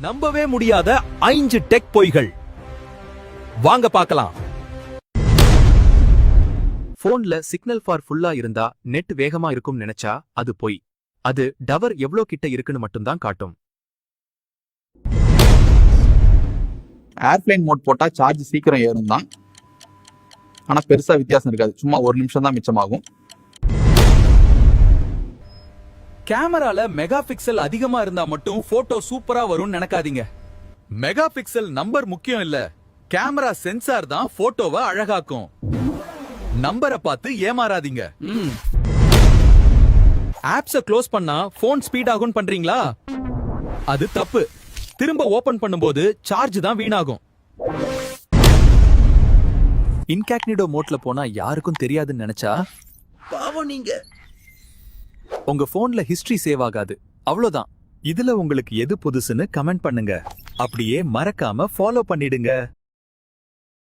நம்பவே முடியாத 5 டெக் பொய்கள் வாங்க பார்க்கலாம். போன்ல சிக்னல் ஃபார் ஃபுல்லா இருந்தா நெட் வேகமா இருக்கும் நினைச்சா அது பொய். அது டவர் எவ்வளவு கிட்ட இருக்குன்னு மட்டும்தான் காட்டும். ஏர்பிளைன் மோட் போட்டா சார்ஜ் சீக்கிரம் ஏறும் தான், ஆனா பெருசா வித்தியாசம் இருக்காது. சும்மா 1 நிமிஷம் தான் மிச்சமாகும். கேமரால மெகா பிக்சல் அதிகமா இருந்தா மட்டும் போட்டோ சூப்பரா வரும்னு நினைக்காதீங்க. மெகா பிக்சல் நம்பர் முக்கியம் இல்ல, கேமரா சென்சார் தான் போட்டோவை அழகாக்கும். நம்பரை பார்த்து ஏமாறாதீங்க. ஆப்ஸ க்ளோஸ் பண்ணா போன் ஸ்பீட் ஆகும் பண்றீங்களா? அது தப்பு. திரும்ப ஓபன் பண்ணும்போது சார்ஜ் தான் வீணாகும். இன்காக்னிடோ மோட்ல போனா யாருக்கும் தெரியாதுன்னு நினைச்சா பாவம் நீங்க. உங்க போன்ல ஹிஸ்டரி சேவ் ஆகாது, அவ்வளவுதான். இதுல உங்களுக்கு எது புதுசுன்னு கமெண்ட் பண்ணுங்க. அப்படியே மறக்காம ஃபாலோ பண்ணிடுங்க.